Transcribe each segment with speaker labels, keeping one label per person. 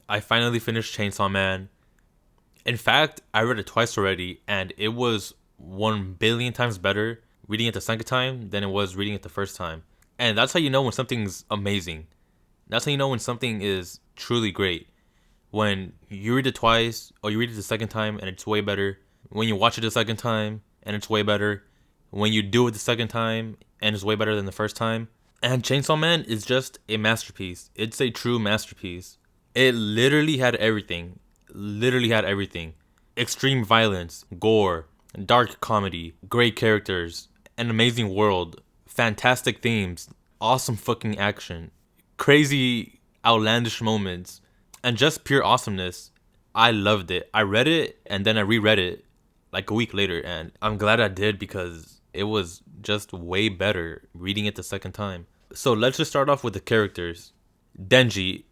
Speaker 1: I finally finished Chainsaw Man. In fact, I read it twice already, and it was 1 billion times better reading it the second time than it was reading it the first time. And that's how you know when something's amazing. That's how you know when something is truly great. When you read it twice, or you read it the second time and it's way better. When you watch it the second time and it's way better. When you do it the second time and it's way better than the first time. And Chainsaw Man is just a masterpiece. It's a true masterpiece. It literally had everything. Literally had everything. Extreme violence, gore, dark comedy, great characters, an amazing world, fantastic themes, awesome fucking action, crazy outlandish moments, and just pure awesomeness. I loved it. I read it and then I reread it like a week later, and I'm glad I did because it was just way better reading it the second time. So let's just start off with the characters. Denji,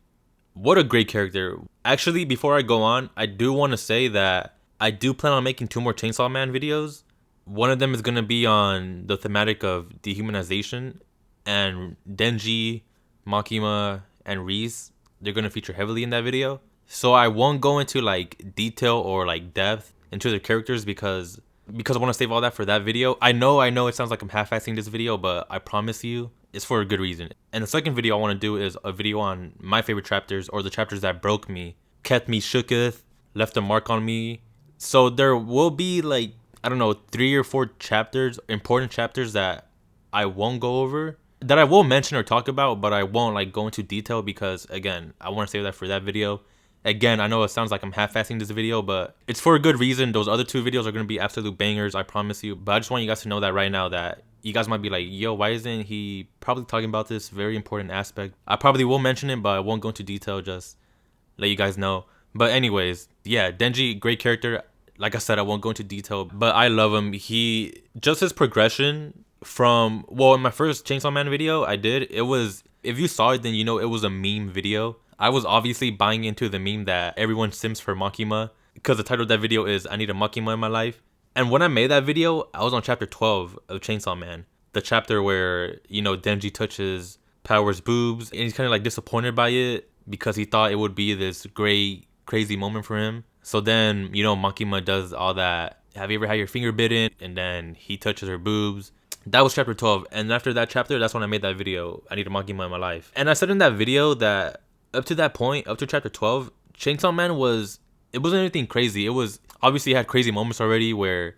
Speaker 1: what a great character. Actually, before I go on, I do want to say that I do plan on making 2 more Chainsaw Man videos. One of them is going to be on the thematic of dehumanization, and Denji, Makima, and Reze, they're going to feature heavily in that video. So I won't go into like detail or like depth into the characters because I want to save all that for that video. I know it sounds like I'm half-assing this video, but I promise you it's for a good reason. And the second video I want to do is a video on my favorite chapters, or the chapters that broke me, kept me shooketh, left a mark on me. So there will be like, I don't know, 3 or 4 chapters, important chapters that I won't go over, that I will mention or talk about, but I won't like go into detail because again, I want to save that for that video. Again, I know it sounds like I'm half-assing this video, but it's for a good reason. Those other 2 videos are going to be absolute bangers, I promise you. But I just want you guys to know that right now, that you guys might be like, yo, why isn't he probably talking about this very important aspect? I probably will mention it, but I won't go into detail, just let you guys know. But anyways, yeah, Denji, great character. Like I said, I won't go into detail, but I love him. He, just his progression from, well, in my first Chainsaw Man video I did, it was, if you saw it, then you know it was a meme video. I was obviously buying into the meme that everyone sims for Makima, because the title of that video is I Need a Makima in My Life. And when I made that video, I was on chapter 12 of Chainsaw Man. The chapter where, you know, Denji touches Power's boobs and he's kind of like disappointed by it because he thought it would be this great, crazy moment for him. So then, you know, Makima does all that. Have you ever had your finger bitten? And then he touches her boobs. That was chapter 12. And after that chapter, that's when I made that video, I Need a Makima in My Life. And I said in that video that up to that point, up to chapter 12, Chainsaw Man it wasn't anything crazy. It was, obviously it had crazy moments already where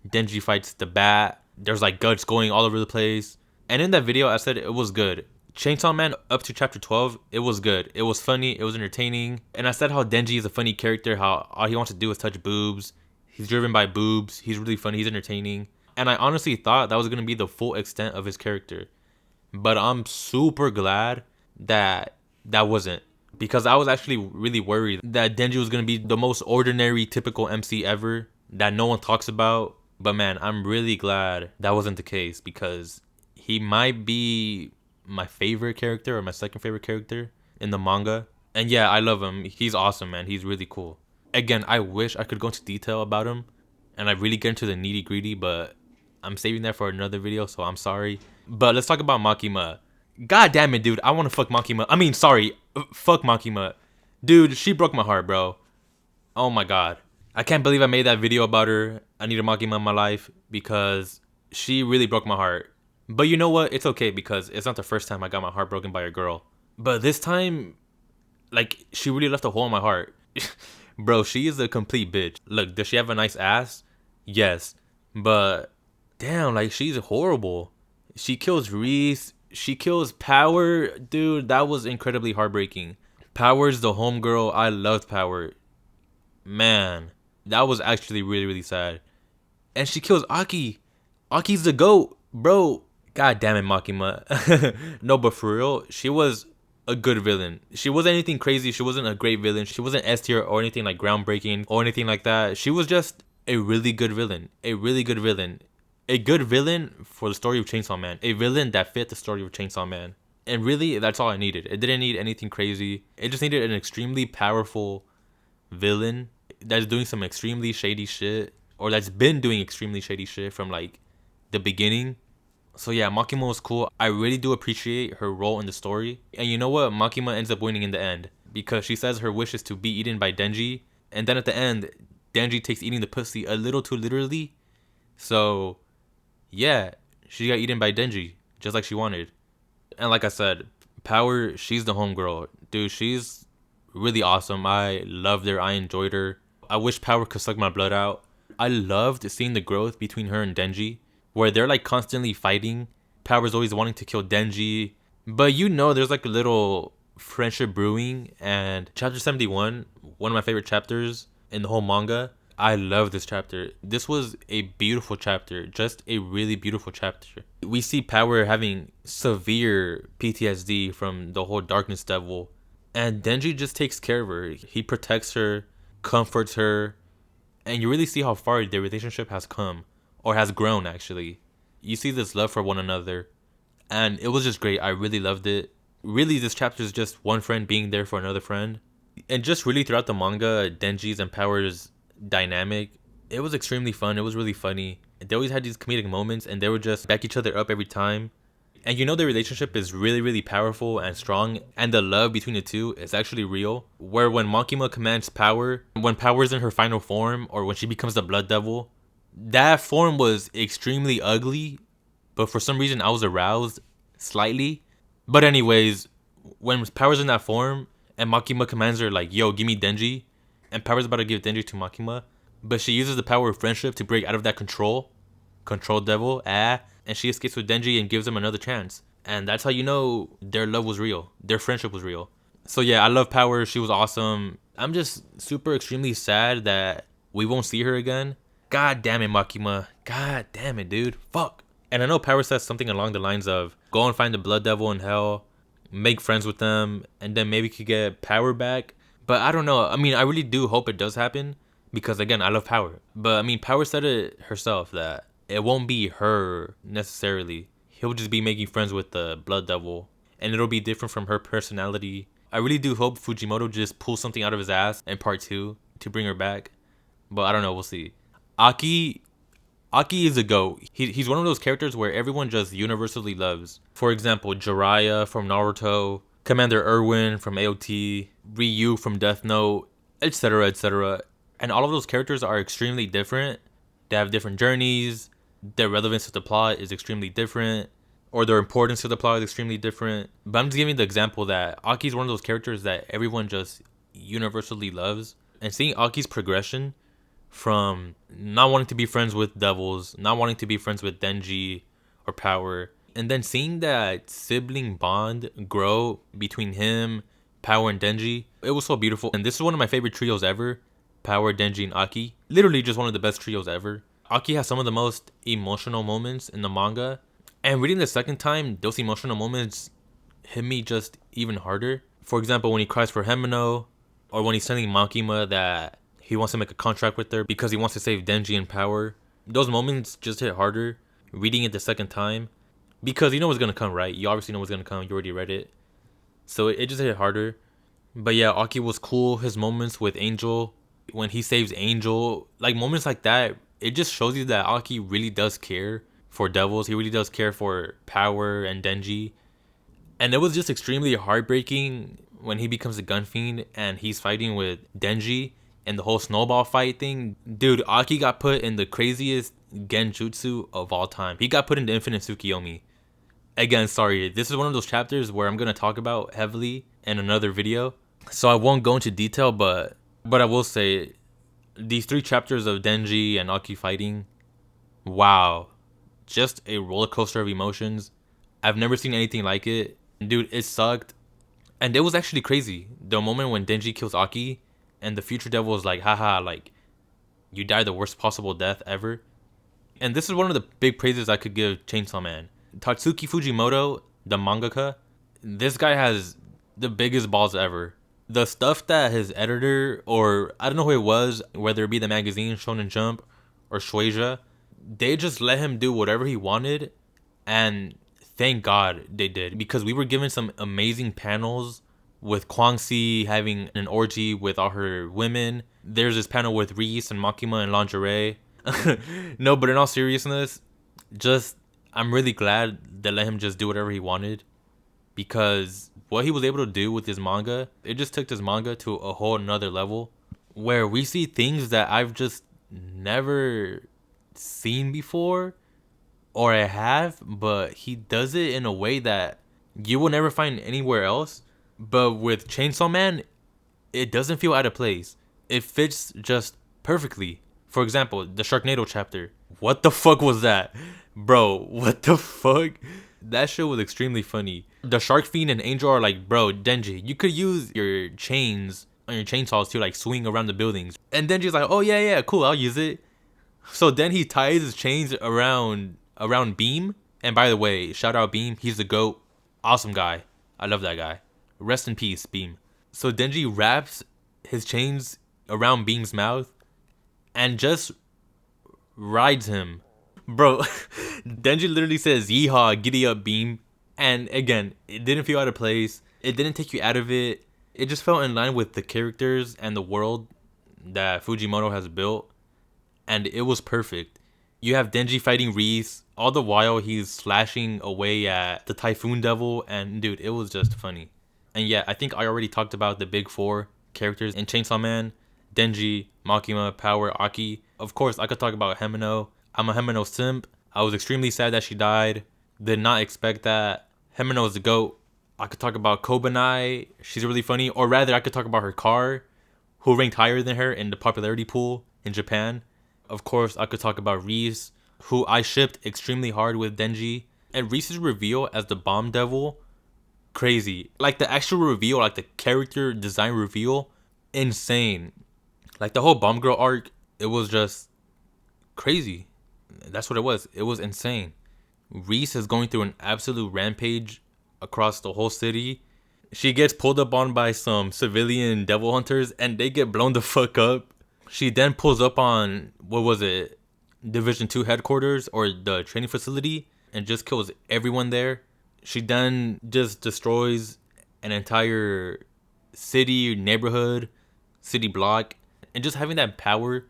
Speaker 1: Denji fights the bat. There's like guts going all over the place. And in that video, I said it was good. Chainsaw Man up to chapter 12, it was good. It was funny. It was entertaining. And I said how Denji is a funny character, how all he wants to do is touch boobs. He's driven by boobs. He's really funny. He's entertaining. And I honestly thought that was going to be the full extent of his character. But I'm super glad that that wasn't. Because I was actually really worried that Denji was going to be the most ordinary, typical MC ever that no one talks about. But man, I'm really glad that wasn't the case, because he might be my favorite character or my second favorite character in the manga. And yeah, I love him. He's awesome, man. He's really cool. Again, I wish I could go into detail about him and I really get into the nitty gritty, but I'm saving that for another video, so I'm sorry. But let's talk about Makima. God damn it, dude. I want to fuck Makima. I mean, sorry. Fuck Makima. Dude, she broke my heart, bro. Oh my god. I can't believe I made that video about her. I Need a Makima in My Life, because she really broke my heart. But you know what? It's okay, because it's not the first time I got my heart broken by a girl. But this time, like, she really left a hole in my heart. Bro, she is a complete bitch. Look, does she have a nice ass? Yes. But, damn, like, she's horrible. She kills Reese. She kills Power. Dude, that was incredibly heartbreaking. Power's the homegirl. I loved Power. Man, that was actually really, really sad. And she kills Aki. Aki's the GOAT. Bro, god damn it, Makima. No, but for real, she was a good villain. She wasn't anything crazy. She wasn't a great villain. She wasn't S tier or anything like groundbreaking or anything like that. She was just a really good villain. A really good villain. A good villain for the story of Chainsaw Man. A villain that fit the story of Chainsaw Man. And really, that's all I needed. It didn't need anything crazy. It just needed an extremely powerful villain that's doing some extremely shady shit, or that's been doing extremely shady shit from like the beginning. So yeah, Makima was cool. I really do appreciate her role in the story. And you know what? Makima ends up winning in the end. because she says her wish is to be eaten by Denji. And then at the end, Denji takes eating the pussy a little too literally. So, yeah, she got eaten by Denji, just like she wanted. And like I said, Power, she's the homegirl. Dude, she's really awesome. I loved her. I enjoyed her. I wish Power could suck my blood out. I loved seeing the growth between her and Denji, where they're like constantly fighting. Power's always wanting to kill Denji. But you know there's like a little friendship brewing. And chapter 71, one of my favorite chapters in the whole manga. I love this chapter. This was a beautiful chapter. Just a really beautiful chapter. We see Power having severe PTSD from the whole Darkness Devil. And Denji just takes care of her. He protects her, comforts her. And you really see how far their relationship has come. Or has grown, actually. You see this love for one another. And it was just great. I really loved it. Really, this chapter is just one friend being there for another friend. And just really throughout the manga, Denji's and Power's dynamic, it was extremely fun. It was really funny. They always had these comedic moments and they would just back each other up every time. And you know their relationship is really, really powerful and strong. And the love between the two is actually real. Where when Makima commands Power, when Power's in her final form, or when she becomes the Blood Devil, that form was extremely ugly. But for some reason I was aroused slightly. But anyways, when Power's in that form and Makima commands her like, yo, give me Denji. And Power's about to give Denji to Makima. But she uses the power of friendship to break out of that control devil, and she escapes with Denji and gives him another chance. And that's how you know their love was real. Their friendship was real. So yeah, I love Power. She was awesome. I'm just super extremely sad that we won't see her again. God damn it, Makima. God damn it, dude. Fuck. And I know Power says something along the lines of, go and find the Blood Devil in hell, make friends with them, and then maybe could get Power back. But I don't know. I mean, I really do hope it does happen. Because again, I love Power. But I mean, Power said it herself that it won't be her necessarily. He'll just be making friends with the Blood Devil. And it'll be different from her personality. I really do hope Fujimoto just pulls something out of his ass in part 2 to bring her back. But I don't know. We'll see. Aki is a GOAT. He's one of those characters where everyone just universally loves. For example, Jiraiya from Naruto, Commander Erwin from AOT, Ryu from Death Note, etc., etc. And all of those characters are extremely different. They have different journeys. Their relevance to the plot is extremely different. Or their importance to the plot is extremely different. But I'm just giving the example that Aki's one of those characters that everyone just universally loves. And seeing Aki's progression from not wanting to be friends with devils, not wanting to be friends with Denji or Power, and then seeing that sibling bond grow between him, Power, and Denji, it was so beautiful. And this is one of my favorite trios ever. Power, Denji, and Aki. Literally just one of the best trios ever. Aki has some of the most emotional moments in the manga. And reading the second time, those emotional moments hit me just even harder. For example, when he cries for Himeno, or when he's telling Makima that he wants to make a contract with her because he wants to save Denji and Power. Those moments just hit harder reading it the second time. Because you know what's going to come, right? You obviously know what's going to come. You already read it. So it just hit harder. But yeah, Aki was cool. His moments with Angel, when he saves Angel, like moments like that, it just shows you that Aki really does care for devils. He really does care for Power and Denji. And it was just extremely heartbreaking when he becomes a gun fiend and he's fighting with Denji and the whole snowball fight thing. Dude, Aki got put in the craziest genjutsu of all time. He got put into Infinite Tsukiyomi. Again, sorry, this is one of those chapters where I'm going to talk about heavily in another video. So I won't go into detail, but I will say, these 3 chapters of Denji and Aki fighting, wow. Just a roller coaster of emotions. I've never seen anything like it. Dude, it sucked. And it was actually crazy. The moment when Denji kills Aki, and the future devil is like, haha, like, you died the worst possible death ever. And this is one of the big praises I could give Chainsaw Man. Tatsuki Fujimoto, the mangaka, this guy has the biggest balls ever. The stuff that his editor, or I don't know who it was, whether it be the magazine Shonen Jump or Shueisha, they just let him do whatever he wanted. And thank God they did, because we were given some amazing panels with Kwangsi having an orgy with all her women. There's this panel with Reese and Makima in lingerie. No, but in all seriousness, just I'm really glad they let him just do whatever he wanted. because what he was able to do with his manga, it just took this manga to a whole nother level where we see things that I've just never seen before, or I have, but he does it in a way that you will never find anywhere else. But with Chainsaw Man, it doesn't feel out of place. It fits just perfectly. For example, the Sharknado chapter. What the fuck was that? Bro, what the fuck? That shit was extremely funny. The Shark Fiend and Angel are like, bro, Denji, you could use your chains on your chainsaws to like swing around the buildings. And Denji's like, oh yeah, cool, I'll use it. So then he ties his chains around Beam. And by the way, shout out Beam, he's the GOAT. Awesome guy. I love that guy. Rest in peace, Beam. So Denji wraps his chains around Beam's mouth and just rides him. Bro, Denji literally says, yeehaw, giddy up, Beam. And again, it didn't feel out of place. It didn't take you out of it. It just felt in line with the characters and the world that Fujimoto has built. And it was perfect. You have Denji fighting Reze. All the while he's slashing away at the Typhoon Devil. And dude, it was just funny. And yeah, I think I already talked about the big four characters in Chainsaw Man. Denji, Makima, Power, Aki. Of course, I could talk about Himeno. I'm a Himeno simp. I was extremely sad that she died. Did not expect that. Himeno is the GOAT. I could talk about Kobanai. She's really funny. Or rather, I could talk about her car, who ranked higher than her in the popularity pool in Japan. Of course, I could talk about Reze, who I shipped extremely hard with Denji. And Reze's reveal as the Bomb Devil, crazy. Like the actual reveal, like the character design reveal, insane. Like the whole Bomb Girl arc, it was just crazy. That's what it was. It was insane. Reze is going through an absolute rampage across the whole city. She gets pulled up on by some civilian devil hunters and they get blown the fuck up. She then pulls up on, what was it, Division 2 headquarters or the training facility and just kills everyone there. She then just destroys an entire city, neighborhood, city block. And just having that power,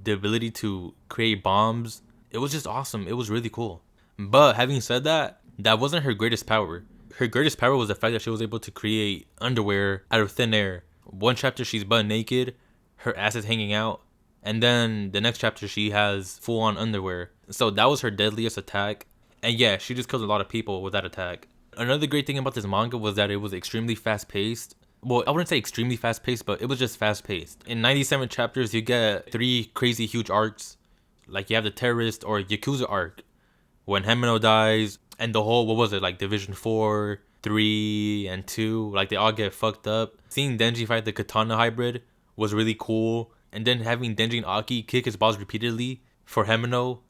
Speaker 1: the ability to create bombs, it was just awesome. It was really cool. But having said that, that wasn't her greatest power. Her greatest power was the fact that she was able to create underwear out of thin air. One chapter she's butt naked, her ass is hanging out, and then the next chapter she has full on underwear. So that was her deadliest attack. And yeah, she just killed a lot of people with that attack. Another great thing about this manga was that it was extremely fast paced. Well, I wouldn't say extremely fast paced, but it was just fast paced. In 97 chapters, you get 3 crazy huge arcs. Like you have the terrorist or Yakuza arc, when Himeno dies, and the whole, what was it, like Division 4, 3, and 2, like they all get fucked up. Seeing Denji fight the Katana hybrid was really cool. And then having Denji and Aki kick his balls repeatedly for Himeno,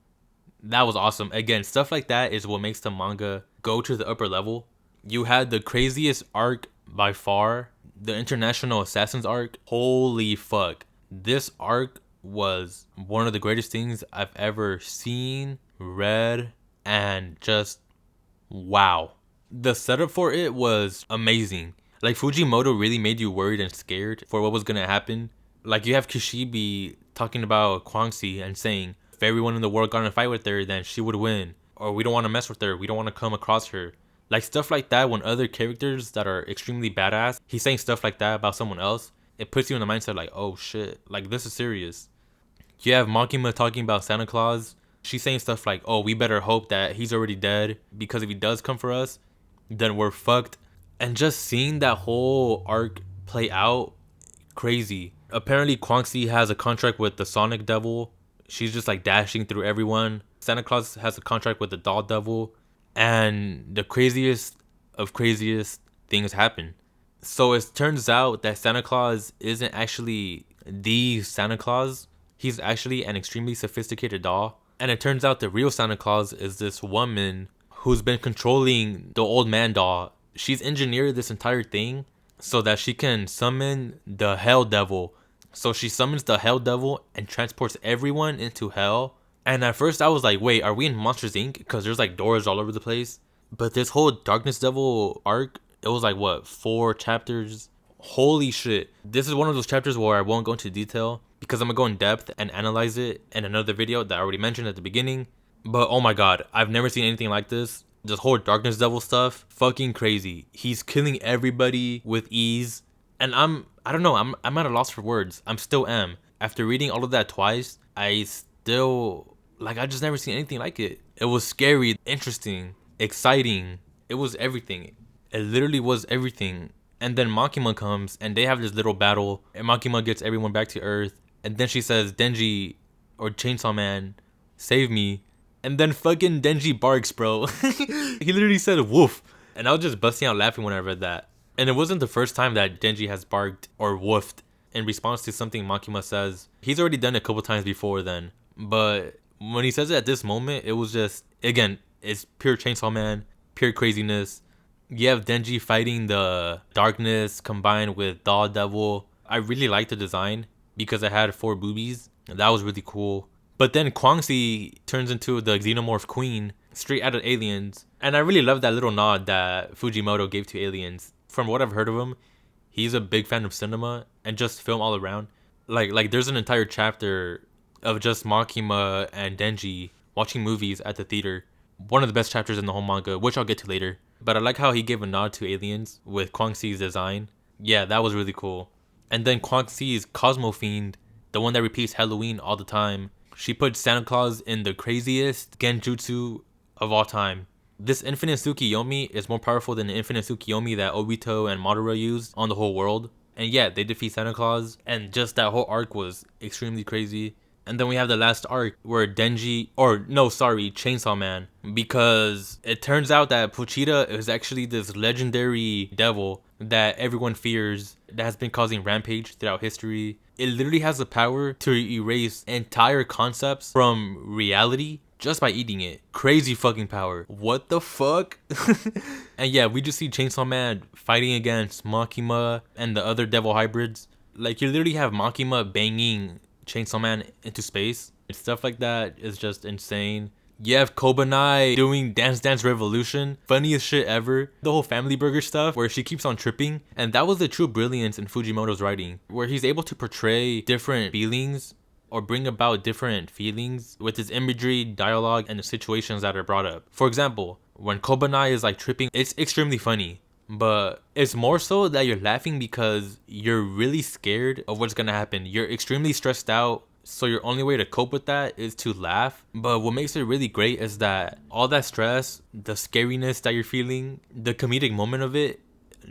Speaker 1: that was awesome. Again, stuff like that is what makes the manga go to the upper level. You had the craziest arc by far, the International Assassins arc. Holy fuck. This arc was one of the greatest things I've ever seen, read, and just wow. The setup for it was amazing. Like Fujimoto really made you worried and scared for what was gonna happen. Like you have Kishibe talking about Kwangsi and saying, if everyone in the world got in a fight with her, then she would win. Or we don't want to mess with her. We don't want to come across her. Like stuff like that, when other characters that are extremely badass, he's saying stuff like that about someone else, it puts you in the mindset like, oh shit, like this is serious. You have Makima talking about Santa Claus. She's saying stuff like, oh, we better hope that he's already dead, because if he does come for us, then we're fucked. And just seeing that whole arc play out, crazy. Apparently Kwangsi has a contract with the Sonic Devil. She's just like dashing through everyone. Santa Claus has a contract with the Doll Devil. And the craziest of craziest things happen. So it turns out that Santa Claus isn't actually the Santa Claus. He's actually an extremely sophisticated doll. And it turns out the real Santa Claus is this woman who's been controlling the old man doll. She's engineered this entire thing so that she can summon the Hell Devil. So she summons the Hell Devil and transports everyone into hell. And at first I was like, wait, are we in Monsters Inc? Because there's like doors all over the place. But this whole Darkness Devil arc, it was like what, 4 chapters? Holy shit. This is one of those chapters where I won't go into detail because I'm gonna go in depth and analyze it in another video that I already mentioned at the beginning. But oh my god, I've never seen anything like this. This whole Darkness Devil stuff, fucking crazy. He's killing everybody with ease. And I don't know, I'm at a loss for words. I'm still am. After reading all of that twice, I still, like, I just never seen anything like it. It was scary, interesting, exciting. It was everything. It literally was everything. And then Makima comes and they have this little battle and Makima gets everyone back to Earth. And then she says, Denji or Chainsaw Man, save me. And then fucking Denji barks, bro. He literally said woof. And I was just busting out laughing when I read that. And it wasn't the first time that Denji has barked or woofed in response to something Makima says. He's already done it a couple times before then. But when he says it at this moment, it was just, again, it's pure Chainsaw Man, pure craziness. You have Denji fighting the darkness combined with Daw Devil. I really liked the design because it had 4 boobies. That was really cool. But then Kwangsi turns into the Xenomorph Queen straight out of Aliens. And I really love that little nod that Fujimoto gave to Aliens. From what I've heard of him, he's a big fan of cinema and just film all around. Like there's an entire chapter of just Makima and Denji watching movies at the theater. One of the best chapters in the whole manga, which I'll get to later. But I like how he gave a nod to Aliens with Kwangsi's design. Yeah, that was really cool. And then Kwangsi's Cosmo Fiend, the one that repeats Halloween all the time. She put Santa Claus in the craziest genjutsu of all time. This Infinite Tsukiyomi is more powerful than the Infinite Tsukiyomi that Obito and Madara used on the whole world. And yeah, they defeat Santa Claus. And just that whole arc was extremely crazy. And then we have the last arc where Chainsaw Man. Because it turns out that Pochita is actually this legendary devil that everyone fears that has been causing rampage throughout history. It literally has the power to erase entire concepts from reality just by eating it. Crazy fucking power. What the fuck? And yeah, we just see Chainsaw Man fighting against Makima and the other devil hybrids. Like, you literally have Makima banging Chainsaw Man into space. And stuff like that is just insane. You have Kobanai doing Dance Dance Revolution. Funniest shit ever. The whole Family Burger stuff where she keeps on tripping. And that was the true brilliance in Fujimoto's writing. Where he's able to portray different feelings or bring about different feelings with his imagery, dialogue, and the situations that are brought up. For example, when Kobanai is like tripping, it's extremely funny. But it's more so that you're laughing because you're really scared of what's gonna happen. You're extremely stressed out. So your only way to cope with that is to laugh. But what makes it really great is that all that stress, the scariness that you're feeling, the comedic moment of it,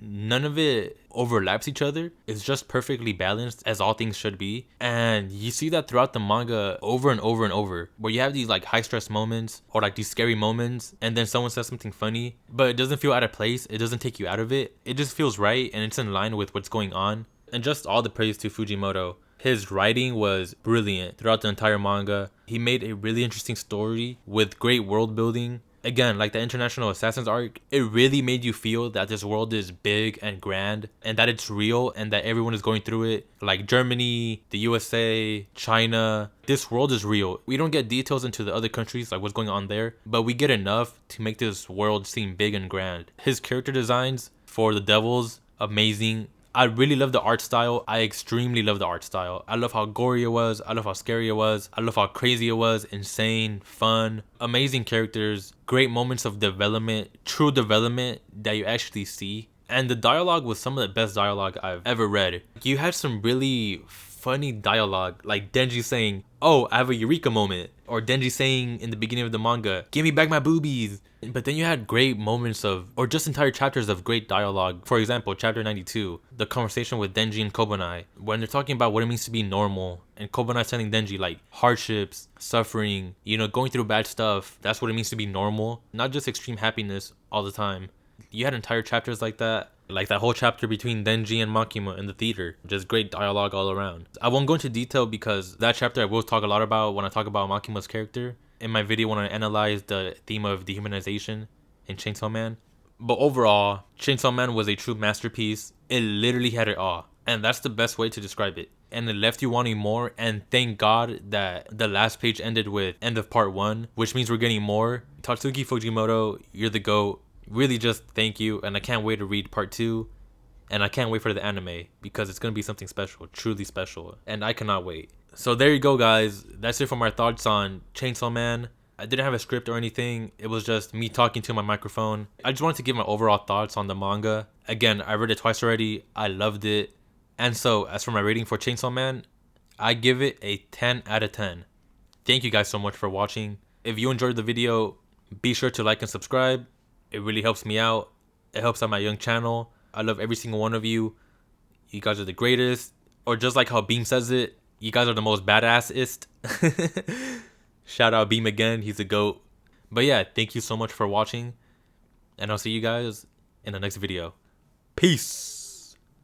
Speaker 1: none of it overlaps each other. It's just perfectly balanced as all things should be. And you see that throughout the manga over and over and over, where you have these like high stress moments or like these scary moments and then someone says something funny, but it doesn't feel out of place. It doesn't take you out of it. It just feels right and it's in line with what's going on. And just all the praise to Fujimoto. His writing was brilliant throughout the entire manga. He made a really interesting story with great world building. Again, like the International Assassins arc, it really made you feel that this world is big and grand and that it's real and that everyone is going through it. Like Germany, the USA, China, this world is real. We don't get details into the other countries, like what's going on there, but we get enough to make this world seem big and grand. His character designs for the devils, amazing. I really love the art style. I extremely love the art style. I love how gory it was. I love how scary it was. I love how crazy it was. Insane, fun, amazing characters, great moments of development, true development that you actually see. And the dialogue was some of the best dialogue I've ever read. You had some really funny dialogue, like Denji saying, "Oh, I have a eureka moment," or Denji saying in the beginning of the manga, "Give me back my boobies." But then you had great moments of, or just entire chapters of great dialogue. For example, chapter 92, the conversation with Denji and Kobanai, when they're talking about what it means to be normal, and Kobanai telling Denji like hardships, suffering, going through bad stuff, that's what it means to be normal, not just extreme happiness all the time. You had entire chapters like that whole chapter between Denji and Makima in the theater. Just great dialogue all around. I won't go into detail because that chapter I will talk a lot about when I talk about Makima's character in my video when I analyze the theme of dehumanization in Chainsaw Man. But overall, Chainsaw Man was a true masterpiece. It literally had it all. And that's the best way to describe it. And it left you wanting more, and thank God that the last page ended with end of part 1, which means we're getting more. Tatsuki Fujimoto, you're the GOAT. Really just thank you, and I can't wait to read part 2, and I can't wait for the anime because it's going to be something special, truly special, and I cannot wait. So there you go, guys. That's it for my thoughts on Chainsaw Man. I didn't have a script or anything. It was just me talking to my microphone. I just wanted to give my overall thoughts on the manga. Again, I read it twice already. I loved it. And so, as for my rating for Chainsaw Man, I give it a 10 out of 10. Thank you guys so much for watching. If you enjoyed the video, be sure to like and subscribe. It really helps me out. It helps out my young channel. I love every single one of you. You guys are the greatest. Or just like how Beam says it, you guys are the most badassest. Shout out Beam again. He's a GOAT. But yeah, thank you so much for watching. And I'll see you guys in the next video. Peace.